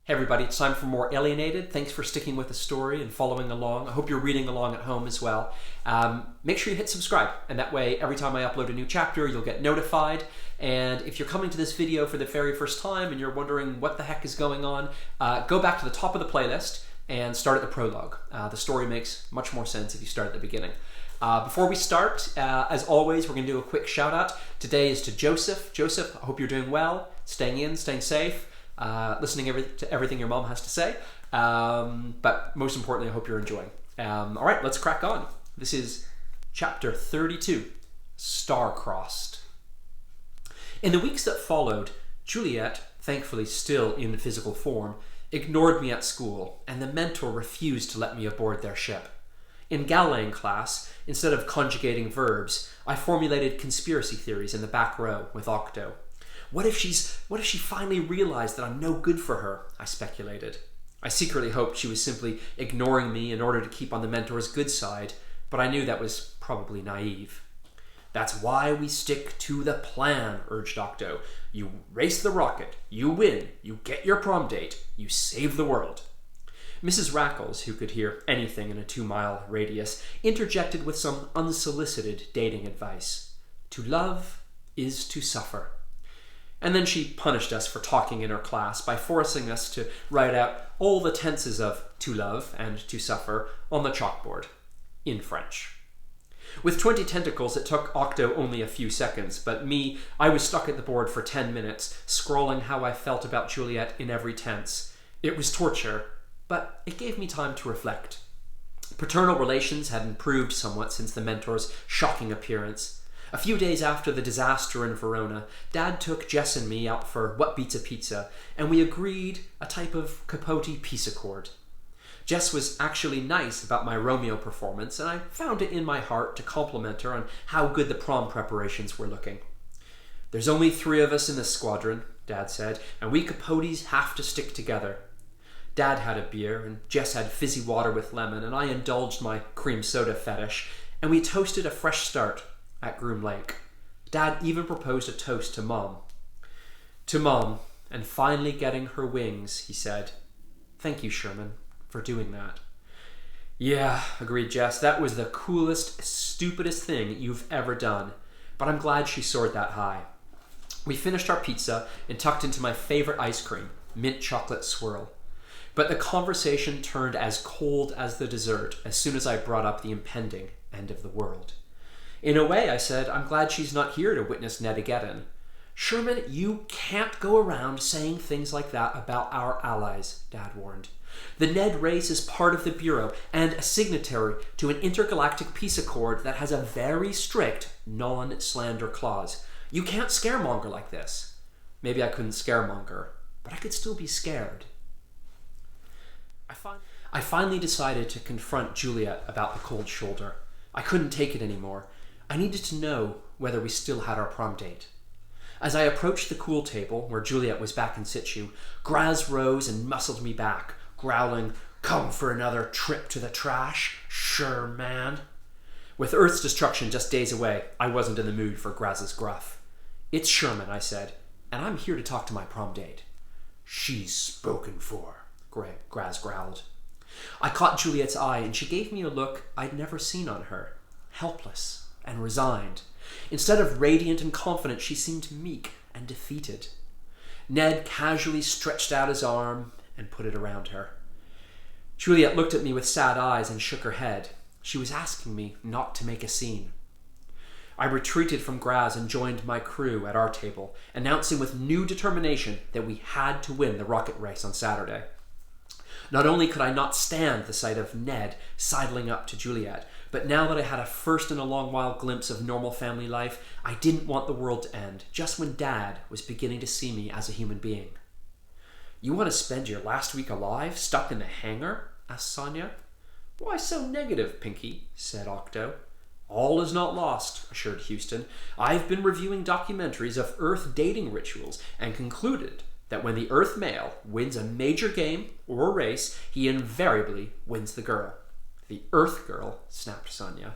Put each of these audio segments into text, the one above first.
Hey everybody, it's time for more Alienated. Thanks for sticking with the story and following along. I hope you're reading along at home as well. Make sure you hit subscribe, and that way every time I upload a new chapter you'll get notified. And if you're coming to this video for the very first time and you're wondering what the heck is going on, go back to the top of the playlist and start at the prologue. The story makes much more sense if you start at the beginning. Before we start, as always, we're going to do a quick shout out. Today is to Joseph. Joseph, I hope you're doing well, staying in, staying safe. Listening to everything your mom has to say, but most importantly, I hope you're enjoying. All right, let's crack on. This is chapter 32, Star-Crossed. In the weeks that followed, Juliet, thankfully still in physical form, ignored me at school, and the mentor refused to let me aboard their ship. In Galileo class, instead of conjugating verbs, I formulated conspiracy theories in the back row with Octo. What if she finally realized that I'm no good for her? I speculated. I secretly hoped she was simply ignoring me in order to keep on the mentor's good side, but I knew that was probably naive. That's why we stick to the plan, urged Octo. You race the rocket, you win, you get your prom date, you save the world. Mrs. Rackles, who could hear anything in a 2-mile radius, interjected with some unsolicited dating advice. To love is to suffer. And then she punished us for talking in her class by forcing us to write out all the tenses of to love and to suffer on the chalkboard, in French. With 20 tentacles, it took Octo only a few seconds, but me, I was stuck at the board for 10 minutes, scrawling how I felt about Juliet in every tense. It was torture, but it gave me time to reflect. Paternal relations had improved somewhat since the mentor's shocking appearance. A few days after the disaster in Verona, Dad took Jess and me out for What Beats a Pizza, and we agreed a type of Capote peace accord. Jess was actually nice about my Romeo performance, and I found it in my heart to compliment her on how good the prom preparations were looking. There's only 3 of us in this squadron, Dad said, and we Capotes have to stick together. Dad had a beer, and Jess had fizzy water with lemon, and I indulged my cream soda fetish, and we toasted a fresh start at Groom Lake. Dad even proposed a toast to Mom. To Mom, and finally getting her wings, he said. Thank you, Sherman, for doing that. Yeah, agreed Jess, that was the coolest, stupidest thing you've ever done, but I'm glad she soared that high. We finished our pizza and tucked into my favorite ice cream, mint chocolate swirl. But the conversation turned as cold as the dessert as soon as I brought up the impending end of the world. In a way, I said, I'm glad she's not here to witness Nedageddon. Sherman, you can't go around saying things like that about our allies, Dad warned. The Ned race is part of the Bureau and a signatory to an intergalactic peace accord that has a very strict non-slander clause. You can't scaremonger like this. Maybe I couldn't scaremonger, but I could still be scared. I finally decided to confront Juliet about the cold shoulder. I couldn't take it anymore. I needed to know whether we still had our prom date. As I approached the pool table, where Juliet was back in situ, Graz rose and muscled me back, growling, "Come for another trip to the trash, Sherman." With Earth's destruction just days away, I wasn't in the mood for Graz's gruff. It's Sherman, I said, and I'm here to talk to my prom date. She's spoken for, Graz growled. I caught Juliet's eye, and she gave me a look I'd never seen on her, helpless and resigned. Instead of radiant and confident, she seemed meek and defeated. Ned casually stretched out his arm and put it around her. Juliet looked at me with sad eyes and shook her head. She was asking me not to make a scene. I retreated from Graz and joined my crew at our table, announcing with new determination that we had to win the rocket race on Saturday. Not only could I not stand the sight of Ned sidling up to Juliet, but now that I had a first in a long while glimpse of normal family life, I didn't want the world to end, just when Dad was beginning to see me as a human being. You want to spend your last week alive stuck in the hangar? Asked Sonia. Why so negative, Pinky? Said Octo. All is not lost, assured Houston. I've been reviewing documentaries of Earth dating rituals and concluded that when the Earth male wins a major game or race, he invariably wins the girl. The Earth girl, snapped Sonia.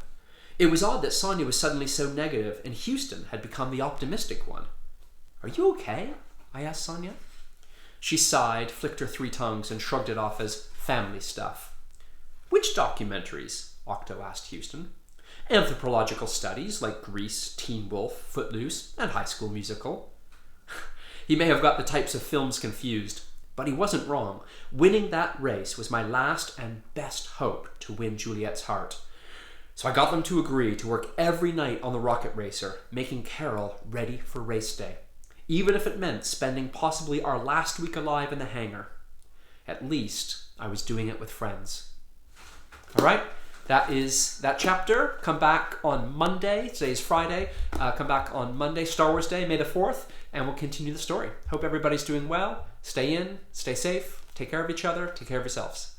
It was odd that Sonia was suddenly so negative and Houston had become the optimistic one. Are you okay? I asked Sonia. She sighed, flicked her 3 tongues, and shrugged it off as family stuff. Which documentaries? Octo asked Houston. Anthropological studies like Grease, Teen Wolf, Footloose, and High School Musical. He may have got the types of films confused, but he wasn't wrong. Winning that race was my last and best hope to win Juliet's heart. So I got them to agree to work every night on the rocket racer, making Carol ready for race day, even if it meant spending possibly our last week alive in the hangar. At least I was doing it with friends. All right, that is that chapter. Come back on Monday. Today is Friday. Come back on Monday, Star Wars Day, May the 4th, and we'll continue the story. Hope everybody's doing well. Stay in, stay safe, take care of each other, take care of yourselves.